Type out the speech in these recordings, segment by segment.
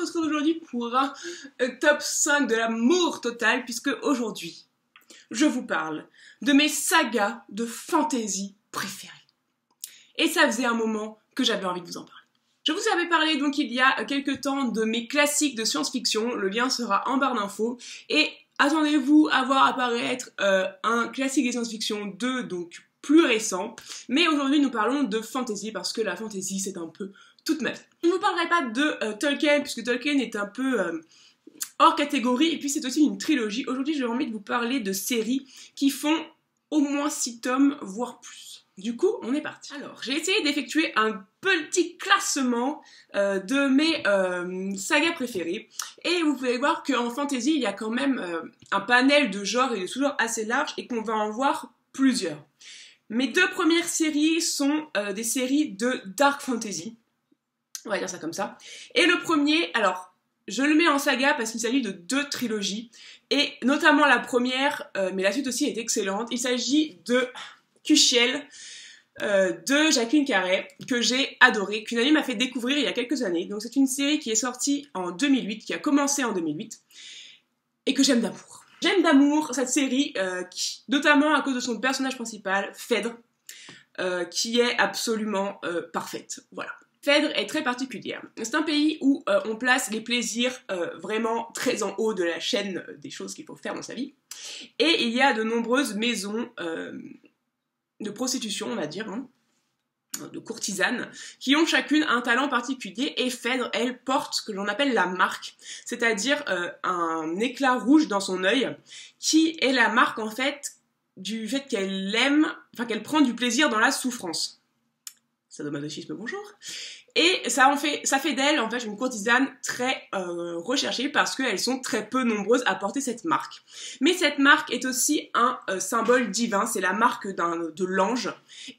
se retrouve aujourd'hui pour un top 5 de l'amour total, puisque aujourd'hui, je vous parle de mes sagas de fantasy préférées. Et ça faisait un moment que j'avais envie de vous en parler. Je vous avais parlé donc il y a quelques temps de mes classiques de science-fiction, le lien sera en barre d'infos, et attendez-vous à voir apparaître un classique de science-fiction 2, donc plus récent, mais aujourd'hui nous parlons de fantasy, parce que la fantasy c'est un peu toute ma vie. Je ne vous parlerai pas de Tolkien, puisque Tolkien est un peu hors catégorie, et puis c'est aussi une trilogie. Aujourd'hui j'ai envie de vous parler de séries qui font au moins 6 tomes, voire plus. Du coup, on est parti. Alors, j'ai essayé d'effectuer un petit classement de mes sagas préférées. Et vous pouvez voir qu'en fantasy, il y a quand même un panel de genres et de sous-genres assez large et qu'on va en voir plusieurs. Mes deux premières séries sont des séries de dark fantasy. On va dire ça comme ça. Et le premier, alors, je le mets en saga parce qu'il s'agit de 2 trilogies. Et notamment la première, mais la suite aussi est excellente. Il s'agit de Kushiel de Jacqueline Carey, que j'ai adoré, qu'une amie m'a fait découvrir il y a quelques années. Donc c'est une série qui est sortie en 2008, qui a commencé en 2008, et que j'aime d'amour. J'aime d'amour cette série, notamment à cause de son personnage principal, Phèdre, qui est absolument parfaite. Voilà. Phèdre est très particulière. C'est un pays où on place les plaisirs vraiment très en haut de la chaîne des choses qu'il faut faire dans sa vie. Et il y a de nombreuses maisons de prostitution, on va dire, hein, de courtisanes, qui ont chacune un talent particulier, et Phèdre, elle, porte ce que l'on appelle la marque, c'est-à-dire un éclat rouge dans son œil, qui est la marque, en fait, du fait qu'elle aime, enfin qu'elle prend du plaisir dans la souffrance. Sadomasochisme, bonjour. Et ça fait d'elle, en fait, une courtisane très recherchée, parce qu'elles sont très peu nombreuses à porter cette marque. Mais cette marque est aussi un symbole divin, c'est la marque de l'ange,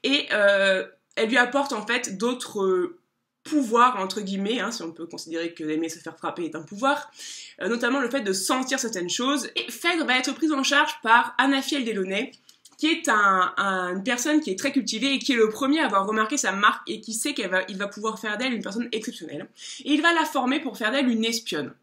et elle lui apporte en fait d'autres pouvoirs, entre guillemets, hein, si on peut considérer que aimer se faire frapper est un pouvoir, notamment le fait de sentir certaines choses. Et Phèdre va être prise en charge par Anafiel Delaunay, qui est une personne qui est très cultivée et qui est le premier à avoir remarqué sa marque et qui sait qu'il va pouvoir faire d'elle une personne exceptionnelle. Et il va la former pour faire d'elle une espionne.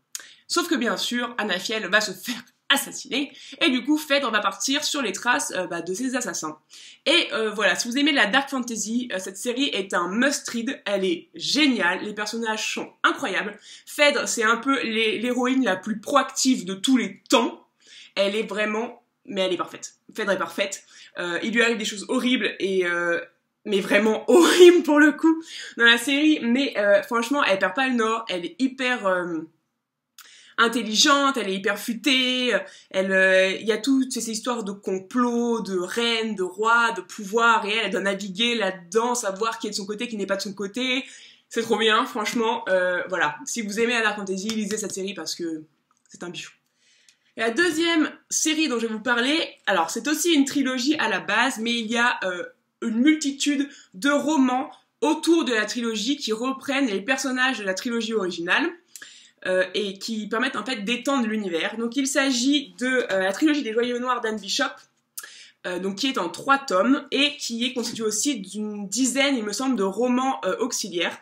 Sauf que bien sûr, Anafiel va se faire assassiner, et du coup Phèdre va partir sur les traces de ses assassins. Et voilà, si vous aimez la dark fantasy, cette série est un must-read, elle est géniale, les personnages sont incroyables. Phèdre, c'est un peu l'héroïne la plus proactive de tous les temps, elle est vraiment... mais elle est parfaite. Phèdre est parfaite. Il lui arrive des choses horribles mais vraiment horribles pour le coup dans la série. Mais franchement, elle perd pas le nord. Elle est hyper intelligente, elle est hyper futée. Il y a toutes ces histoires de complot, de reine, de roi, de pouvoir. Et elle doit naviguer là-dedans, savoir qui est de son côté, qui n'est pas de son côté. C'est trop bien, franchement. Voilà. Si vous aimez la dark fantasy, lisez cette série parce que c'est un bijou. Et la deuxième série dont je vais vous parler, alors c'est aussi une trilogie à la base, mais il y a une multitude de romans autour de la trilogie qui reprennent les personnages de la trilogie originale et qui permettent en fait d'étendre l'univers. Donc il s'agit de la trilogie des Joyaux Noirs d'Anne Bishop, donc qui est en 3 tomes et qui est constituée aussi d'une dizaine, il me semble, de romans auxiliaires.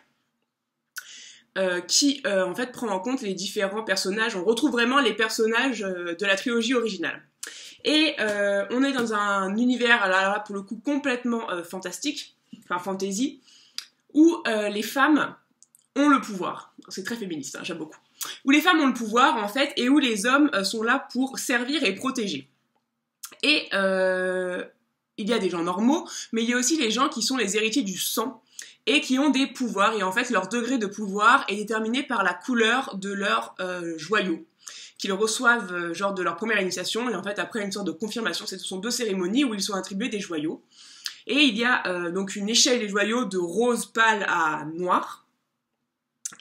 Qui en fait prend en compte les différents personnages. On retrouve vraiment les personnages de la trilogie originale. Et on est dans un univers, alors là pour le coup complètement fantastique, enfin fantasy, où les femmes ont le pouvoir. C'est très féministe, hein, j'aime beaucoup. Où les femmes ont le pouvoir en fait, et où les hommes sont là pour servir et protéger. Et il y a des gens normaux, mais il y a aussi les gens qui sont les héritiers du sang, et qui ont des pouvoirs, et en fait leur degré de pouvoir est déterminé par la couleur de leurs joyaux, qu'ils reçoivent genre de leur première initiation, et en fait après une sorte de confirmation. Ce sont 2 cérémonies où ils sont attribués des joyaux, et il y a donc une échelle des joyaux de rose pâle à noir,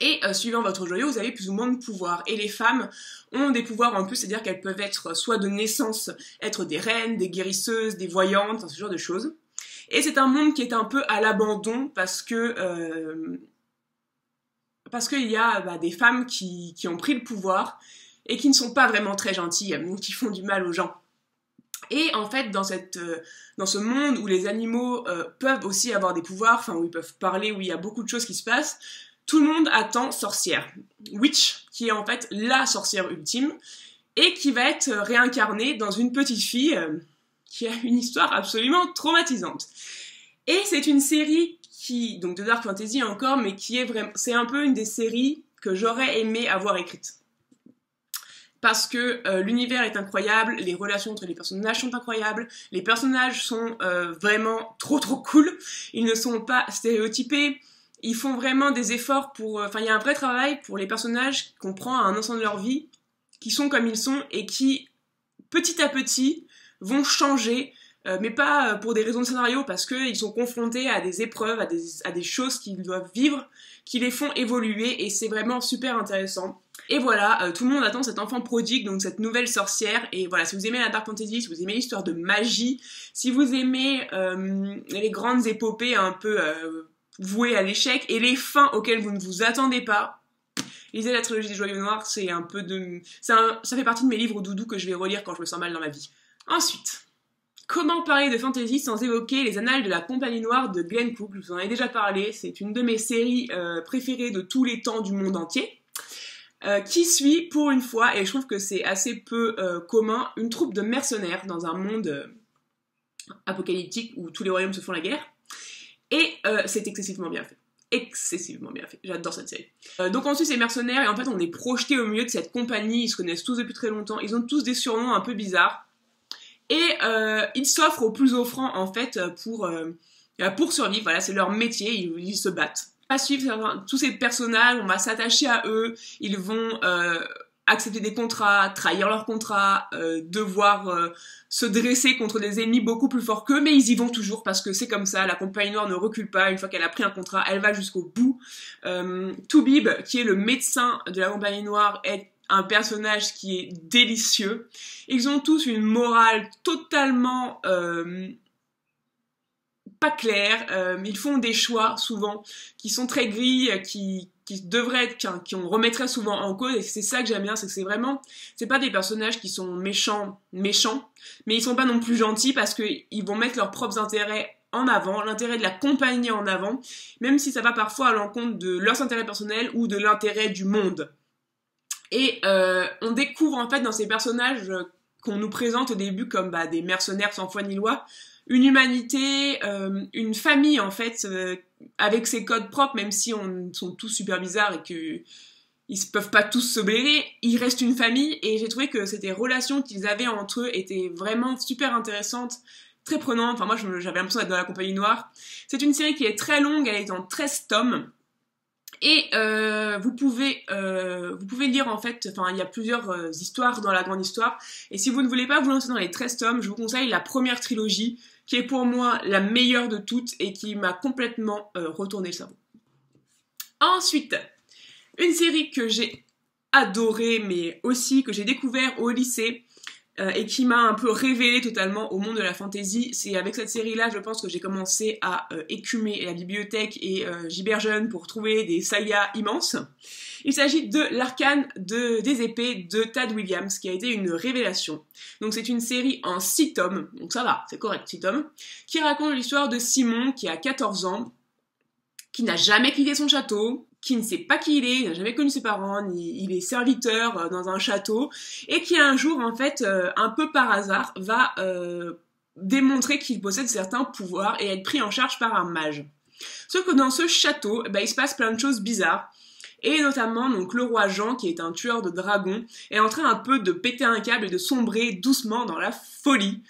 et suivant votre joyau, vous avez plus ou moins de pouvoir. Et les femmes ont des pouvoirs en plus, c'est-à-dire qu'elles peuvent être soit de naissance, être des reines, des guérisseuses, des voyantes, enfin, ce genre de choses. Et c'est un monde qui est un peu à l'abandon parce qu'il y a des femmes qui ont pris le pouvoir et qui ne sont pas vraiment très gentilles, donc qui font du mal aux gens. Et en fait, dans ce monde où les animaux peuvent aussi avoir des pouvoirs, enfin où ils peuvent parler, où il y a beaucoup de choses qui se passent, tout le monde attend Sorcière, Witch, qui est en fait la sorcière ultime, et qui va être réincarnée dans une petite fille qui a une histoire absolument traumatisante. Et c'est une série qui, donc de Dark Fantasy encore, mais qui est vraiment, c'est un peu une des séries que j'aurais aimé avoir écrite. Parce que l'univers est incroyable, les relations entre les personnages sont incroyables, les personnages sont vraiment trop cool, ils ne sont pas stéréotypés, ils font vraiment des efforts pour... Enfin, il y a un vrai travail pour les personnages qu'on prend à un instant de leur vie, qui sont comme ils sont, et qui, petit à petit, vont changer, mais pas pour des raisons de scénario, parce qu'ils sont confrontés à des épreuves, à des choses qu'ils doivent vivre, qui les font évoluer, et c'est vraiment super intéressant. Et voilà, tout le monde attend cet enfant prodigue, donc cette nouvelle sorcière, et voilà, si vous aimez la Dark Fantasy, si vous aimez l'histoire de magie, si vous aimez les grandes épopées un peu vouées à l'échec, et les fins auxquelles vous ne vous attendez pas, lisez la trilogie des Joyaux Noirs, c'est un peu de... ça fait partie de mes livres doudous que je vais relire quand je me sens mal dans la vie. Ensuite, comment parler de fantasy sans évoquer les Annales de la Compagnie Noire de Glenn Cook? Je vous en ai déjà parlé, c'est une de mes séries préférées de tous les temps du monde entier. Qui suit, pour une fois, et je trouve que c'est assez peu commun, une troupe de mercenaires dans un monde apocalyptique où tous les royaumes se font la guerre. Et c'est excessivement bien fait. Excessivement bien fait. J'adore cette série. Donc on suit ces mercenaires et en fait on est projeté au milieu de cette compagnie. Ils se connaissent tous depuis très longtemps. Ils ont tous des surnoms un peu bizarres. Et ils s'offrent au plus offrant en fait pour survivre. Voilà, c'est leur métier. Ils se battent. On va suivre tous ces personnages, on va s'attacher à eux, ils vont accepter des contrats, trahir leurs contrats, devoir se dresser contre des ennemis beaucoup plus forts qu'eux, mais ils y vont toujours parce que c'est comme ça, la Compagnie Noire ne recule pas, une fois qu'elle a pris un contrat, elle va jusqu'au bout. Toubib, qui est le médecin de la Compagnie Noire, est un personnage qui est délicieux. Ils ont tous une morale totalement... pas clair, ils font des choix souvent qui sont très gris, qui devraient être, qu'on remettrait souvent en cause, et c'est ça que j'aime bien, c'est que c'est pas des personnages qui sont méchants, mais ils sont pas non plus gentils parce qu'ils vont mettre leurs propres intérêts en avant, l'intérêt de la compagnie en avant, même si ça va parfois à l'encontre de leurs intérêts personnels ou de l'intérêt du monde. Et on découvre en fait dans ces personnages qu'on nous présente au début comme des mercenaires sans foi ni loi, une humanité, une famille en fait, avec ses codes propres, même si on sont tous super bizarres et que ils peuvent pas tous se blairer, il reste une famille, et j'ai trouvé que ces relations qu'ils avaient entre eux étaient vraiment super intéressantes, très prenantes. Enfin moi j'avais l'impression d'être dans la Compagnie Noire. C'est une série qui est très longue, elle est en 13 tomes. Et vous pouvez lire en fait, enfin il y a plusieurs histoires dans la grande histoire, et si vous ne voulez pas vous lancer dans les 13 tomes, je vous conseille la première trilogie, qui est pour moi la meilleure de toutes et qui m'a complètement retourné le cerveau. Ensuite, une série que j'ai adorée, mais aussi que j'ai découvert au lycée, et qui m'a un peu révélée totalement au monde de la fantasy. C'est avec cette série-là, je pense que j'ai commencé à écumer la bibliothèque et Giberjeune pour trouver des sagas immenses. Il s'agit de l'Arcane des épées de Tad Williams, qui a été une révélation. Donc c'est une série en 6 tomes, donc ça va, c'est correct, 6 tomes, qui raconte l'histoire de Simon, qui a 14 ans, qui n'a jamais quitté son château, qui ne sait pas qui il n'a jamais connu ses parents, il est serviteur dans un château, et qui un jour, en fait, un peu par hasard, va démontrer qu'il possède certains pouvoirs et être pris en charge par un mage. Sauf que dans ce château, il se passe plein de choses bizarres, et notamment donc le roi Jean, qui est un tueur de dragons, est en train un peu de péter un câble et de sombrer doucement dans la folie.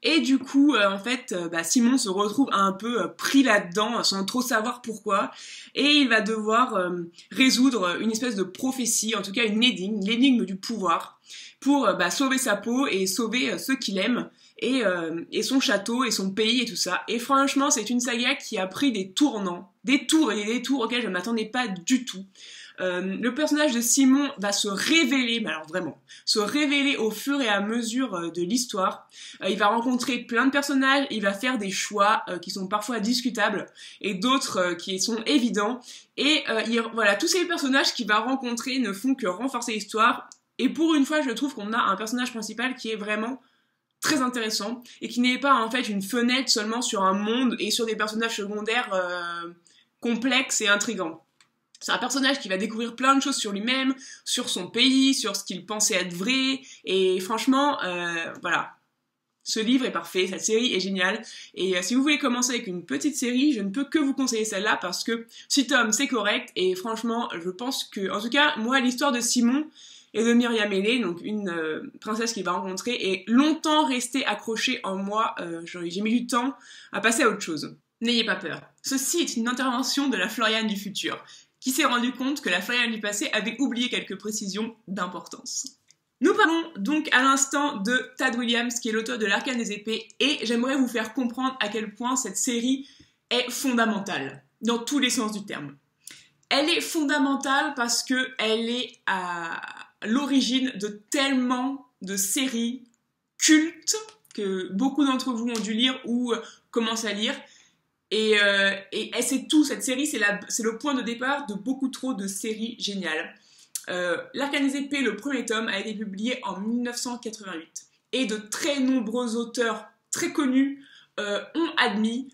Et du coup, en fait, Simon se retrouve un peu pris là-dedans, sans trop savoir pourquoi, et il va devoir résoudre une espèce de prophétie, en tout cas une énigme, l'énigme du pouvoir, pour sauver sa peau et sauver ceux qu'il aime, et son château, et son pays, et tout ça. Et franchement, c'est une saga qui a pris des tournants, des tours et des détours auxquels je ne m'attendais pas du tout. Le personnage de Simon va se révéler, mais alors vraiment, se révéler au fur et à mesure de l'histoire. Il va rencontrer plein de personnages, il va faire des choix qui sont parfois discutables et d'autres qui sont évidents. Et voilà, tous ces personnages qu'il va rencontrer ne font que renforcer l'histoire. Et pour une fois, je trouve qu'on a un personnage principal qui est vraiment très intéressant et qui n'est pas en fait une fenêtre seulement sur un monde et sur des personnages secondaires complexes et intrigants. C'est un personnage qui va découvrir plein de choses sur lui-même, sur son pays, sur ce qu'il pensait être vrai, et franchement, voilà. Ce livre est parfait, cette série est géniale, et si vous voulez commencer avec une petite série, je ne peux que vous conseiller celle-là, parce que 6 tomes, c'est correct, et franchement, je pense que, en tout cas, moi, l'histoire de Simon et de Myriam Ailey, donc une princesse qu'il va rencontrer, est longtemps restée accrochée en moi, j'ai mis du temps à passer à autre chose. N'ayez pas peur, ceci est une intervention de la Floriane du futur, qui s'est rendu compte que la Floriane du passé avait oublié quelques précisions d'importance. Nous parlons donc à l'instant de Tad Williams, qui est l'auteur de l'Arcane des épées, et j'aimerais vous faire comprendre à quel point cette série est fondamentale, dans tous les sens du terme. Elle est fondamentale parce qu'elle est à l'origine de tellement de séries cultes que beaucoup d'entre vous ont dû lire ou commencent à lire. Et c'est tout, cette série, c'est le point de départ de beaucoup trop de séries géniales. L'Arcane des épées, le premier tome, a été publié en 1988. Et de très nombreux auteurs très connus ont admis,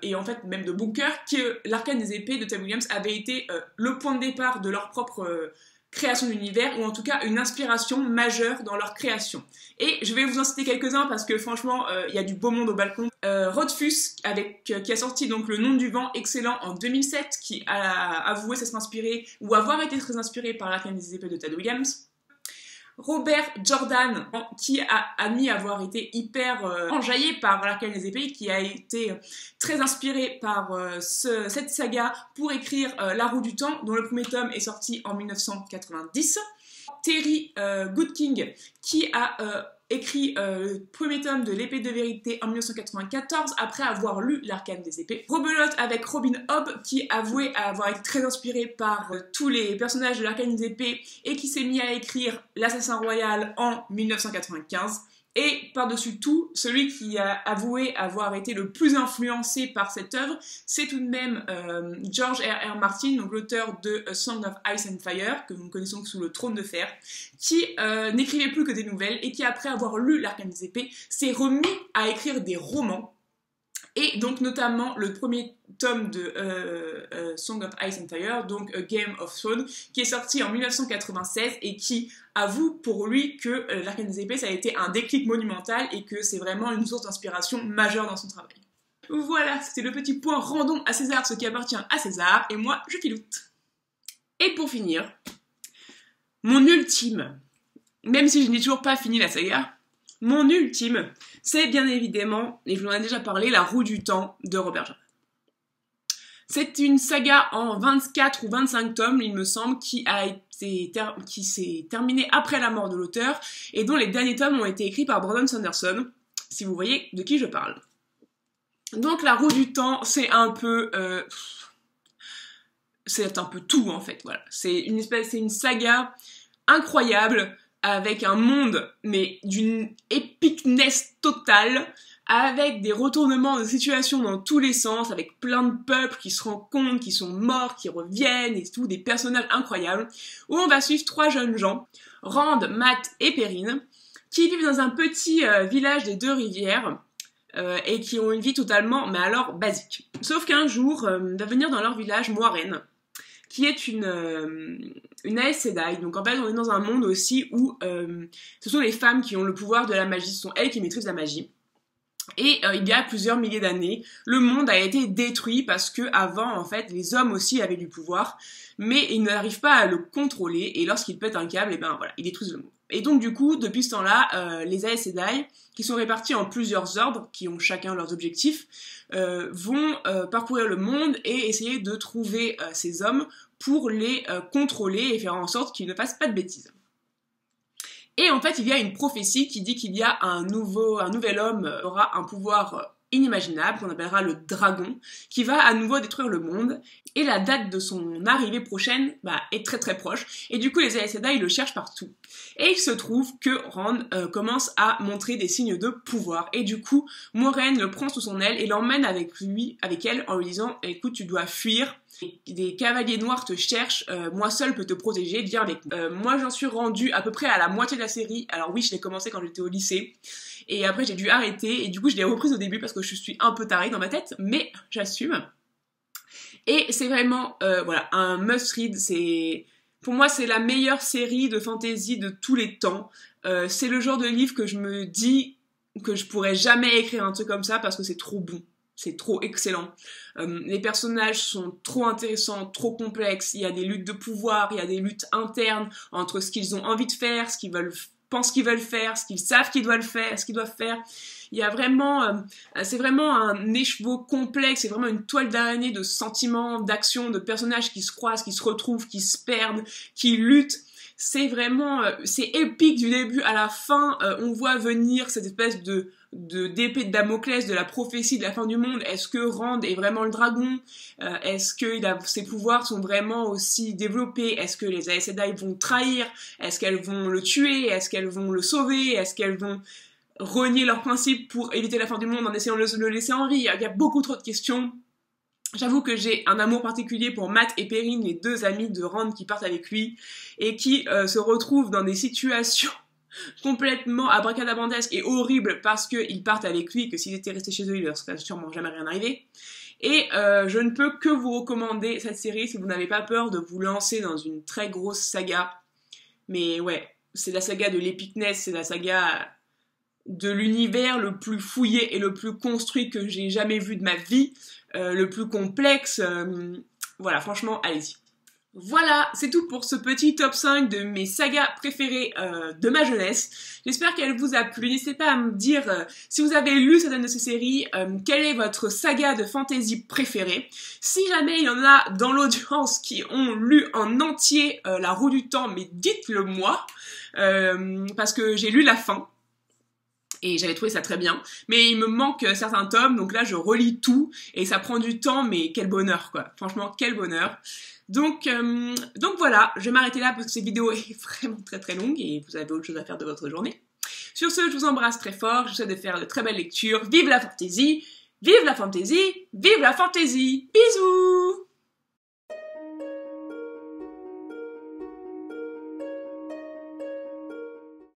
et en fait même de bon cœur, que l'Arcane des épées de Tad Williams avait été le point de départ de leur propre création d'univers, ou en tout cas une inspiration majeure dans leur création. Et je vais vous en citer quelques-uns parce que franchement, il y a du beau monde au balcon. Rothfuss, qui a sorti donc Le Nom du Vent, excellent, en 2007, qui a avoué s'être inspiré, ou avoir été très inspiré par l'Arcane des épées de Tad Williams. Robert Jordan, qui a admis avoir été hyper enjaillé par l'Arcane des épées, qui a été très inspiré par cette saga pour écrire La Roue du Temps, dont le premier tome est sorti en 1990. Terry Goodking, qui a écrit le premier tome de l'Épée de vérité en 1994, après avoir lu l'Arcane des épées. Rebelote avec Robin Hobb, qui avouait avoir été très inspiré par tous les personnages de l'Arcane des épées et qui s'est mis à écrire L'Assassin Royal en 1995. Et par-dessus tout, celui qui a avoué avoir été le plus influencé par cette œuvre, c'est tout de même George R. R. Martin, donc l'auteur de A Song of Ice and Fire, que nous connaissons sous le Trône de Fer, qui n'écrivait plus que des nouvelles et qui, après avoir lu l'Arcane des épées, s'est remis à écrire des romans. Et donc notamment le premier tome de Song of Ice and Fire, donc A Game of Thrones, qui est sorti en 1996 et qui avoue pour lui que l'Arcane des épées, ça a été un déclic monumental et que c'est vraiment une source d'inspiration majeure dans son travail. Voilà, c'était le petit point rendons à César ce qui appartient à César, et moi je filoute. Et pour finir, mon ultime, même si je n'ai toujours pas fini la saga, mon ultime, c'est bien évidemment, et je vous en ai déjà parlé, La Roue du Temps de Robert Jordan. C'est une saga en 24 ou 25 tomes, il me semble, qui s'est terminée après la mort de l'auteur, et dont les derniers tomes ont été écrits par Brandon Sanderson, si vous voyez de qui je parle. Donc La Roue du Temps, c'est un peu tout en fait, voilà. C'est une saga incroyable, avec un monde, mais d'une épicness totale, avec des retournements de situation dans tous les sens, avec plein de peuples qui se rencontrent, qui sont morts, qui reviennent, et tout, des personnages incroyables, où on va suivre 3 jeunes gens, Rand, Matt et Perrine, qui vivent dans un petit village des 2 rivières, et qui ont une vie totalement, mais alors, basique. Sauf qu'un jour, va venir dans leur village Moiraine, qui est une Aes Sedai. Donc en fait, on est dans un monde aussi où ce sont les femmes qui ont le pouvoir de la magie, ce sont elles qui maîtrisent la magie. Et il y a plusieurs milliers d'années, le monde a été détruit parce que avant, en fait, les hommes aussi avaient du pouvoir, mais ils n'arrivent pas à le contrôler, et lorsqu'ils pètent un câble, et ben voilà, ils détruisent le monde. Et donc du coup, depuis ce temps-là, les Aes Sedai, qui sont répartis en plusieurs ordres, qui ont chacun leurs objectifs, vont parcourir le monde et essayer de trouver ces hommes pour les contrôler et faire en sorte qu'ils ne fassent pas de bêtises. Et en fait, il y a une prophétie qui dit qu'il y a un nouvel homme aura un pouvoir inimaginable, qu'on appellera le dragon, qui va à nouveau détruire le monde, et la date de son arrivée prochaine est très très proche, et du coup les Aes Sedai le cherchent partout. Et il se trouve que Rand commence à montrer des signes de pouvoir, et du coup Moiraine le prend sous son aile et l'emmène avec elle, en lui disant « Écoute, tu dois fuir, des cavaliers noirs te cherchent, moi seul peux te protéger, viens avec moi. » Moi j'en suis rendue à peu près à la moitié de la série, alors oui je l'ai commencé quand j'étais au lycée, et après j'ai dû arrêter, et du coup je l'ai reprise au début parce que je suis un peu tarée dans ma tête, mais j'assume. Et c'est vraiment, voilà, un must-read. Pour moi, c'est la meilleure série de fantasy de tous les temps. C'est le genre de livre que je me dis que je pourrais jamais écrire un truc comme ça parce que c'est trop bon. C'est trop excellent. Les personnages sont trop intéressants, trop complexes. Il y a des luttes de pouvoir, il y a des luttes internes entre ce qu'ils ont envie de faire, ce qu'ils pensent qu'ils veulent faire, ce qu'ils savent qu'ils doivent faire, ce qu'ils doivent faire. Il y a vraiment, c'est vraiment un écheveau complexe, c'est vraiment une toile d'araignée de sentiments, d'actions, de personnages qui se croisent, qui se retrouvent, qui se perdent, qui luttent. C'est vraiment, c'est épique du début à la fin. On voit venir cette espèce d'épée de Damoclès de la prophétie de la fin du monde. Est-ce que Rand est vraiment le dragon? Est-ce que ses pouvoirs sont vraiment aussi développés? Est-ce que les Aes Sedai vont trahir? Est-ce qu'elles vont le tuer? Est-ce qu'elles vont le sauver? Est-ce qu'elles vont renier leurs principes pour éviter la fin du monde en essayant de le laisser en vie? Il y a beaucoup trop de questions. J'avoue que j'ai un amour particulier pour Mat et Perrine, les deux amis de Rand qui partent avec lui et qui se retrouvent dans des situations complètement abracadabrandesques et horribles parce qu'ils partent avec lui, que s'ils étaient restés chez eux, il leur serait sûrement jamais rien arrivé. Et je ne peux que vous recommander cette série si vous n'avez pas peur de vous lancer dans une très grosse saga. Mais ouais, c'est la saga de l'épicness, c'est la saga de l'univers le plus fouillé et le plus construit que j'ai jamais vu de ma vie, le plus complexe. Voilà, franchement, allez-y. Voilà, c'est tout pour ce petit top 5 de mes sagas préférées de ma jeunesse. J'espère qu'elle vous a plu. N'hésitez pas à me dire si vous avez lu certaines de ces séries, quelle est votre saga de fantasy préférée. Si jamais il y en a dans l'audience qui ont lu en entier La Roue du Temps, mais dites-le moi, parce que j'ai lu la fin. Et j'avais trouvé ça très bien. Mais il me manque certains tomes, donc là je relis tout, et ça prend du temps, mais quel bonheur quoi. Franchement, quel bonheur. Donc voilà, je vais m'arrêter là parce que cette vidéo est vraiment très très longue et vous avez autre chose à faire de votre journée. Sur ce, je vous embrasse très fort, je vous souhaite de faire de très belles lectures. Vive la fantaisie! Vive la fantaisie! Vive la fantaisie! Bisous!